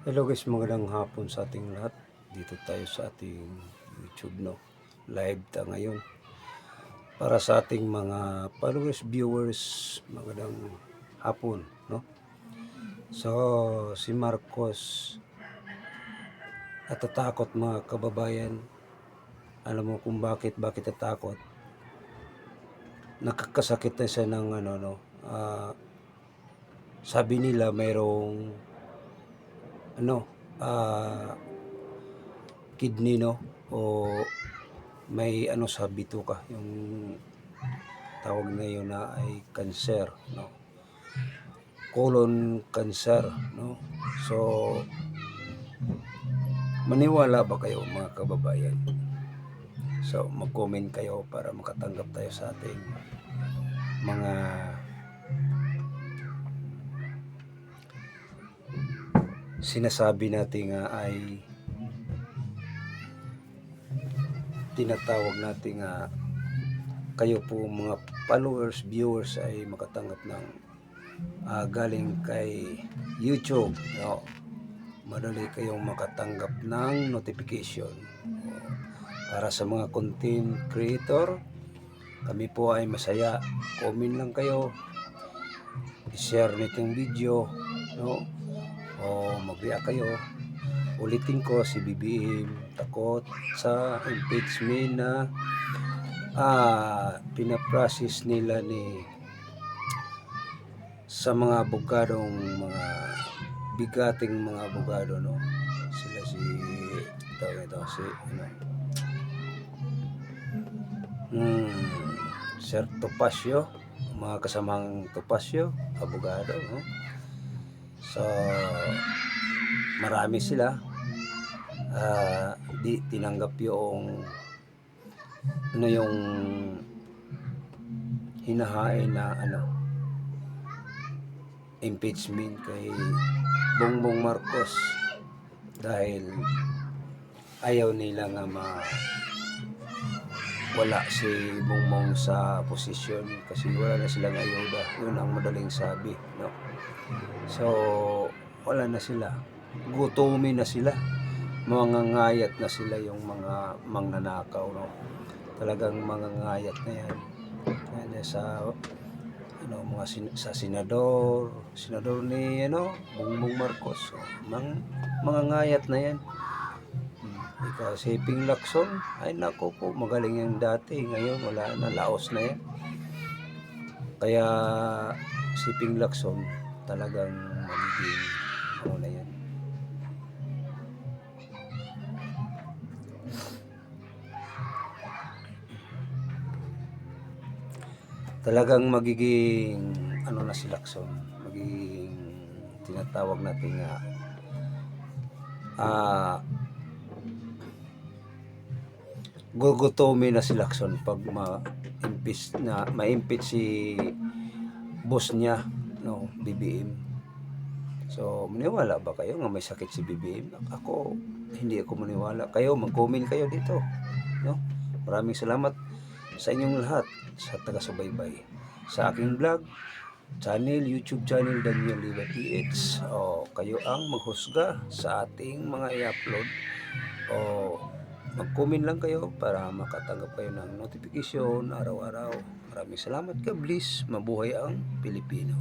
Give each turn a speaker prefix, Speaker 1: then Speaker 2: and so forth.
Speaker 1: Hello guys, magandang hapon sa ating lahat. Dito tayo sa ating YouTube, no. Live ta ngayon. Para sa ating mga followers, viewers, magandang hapon, no. So, si Marcos natatakot mga kababayan. Alam mo kung bakit natatakot? Nakakasakit na siya ng sabi nila mayroong kidney, no, o may sa bituka, yung tawag ngayon na ay cancer, no, colon cancer, no. So maniwala ba kayo mga kababayan? So mag-comment kayo para makatanggap tayo sa ating mga sinasabi natin ay tinatawag natin kayo po mga followers, viewers ay makatanggap ng galing kay YouTube, no. Madali kayong makatanggap ng notification. Para sa mga content creator, kami po ay masaya. Comment lang kayo, i-share nitong video, no, o mag-react kayo. Ulitin ko, si BBM takot sa impeachment na pinaprocess nila sa mga abogadong mga bigating mga abogado, no. Sila Sir Topacio, mga kasamang Topacio, abogado, no. So marami sila di tinanggap yung yung hinahain na impeachment kay Bongbong Marcos dahil ayaw nila nga wala si Bongbong sa posisyon kasi wala na silang ayuda. Yun ang madaling sabi, no. So wala na sila, gutumin na sila, mangangayat na sila, yung mga mangnanakaw, no. Talagang mangangayat na yan sa mga sa senador ni Bongbong Marcos. So, mangangayat na yan. Ikaw si Ping Lacson, ay nako po, magaling yung dati, ngayon wala na, laos na yan. Kaya si Ping Lacson talagang magiging na yan. Talagang magiging na si Lacson, magiging tinatawag natin gugutomin na si Lacson pag ma-impeach si boss niya, no, BBM. So maniwala ba kayo nga may sakit si BBM? Hindi ako maniwala. Kayo mag-comment kayo dito, no. Maraming salamat sa inyong lahat sa taga-subaybay sa aking vlog channel, YouTube channel Daniel Liva PH. Kayo ang maghusga sa ating mga i-upload. Mag-comment lang kayo para makatanggap kayo ng notification araw-araw. Maraming salamat. God bless. Mabuhay ang Pilipino.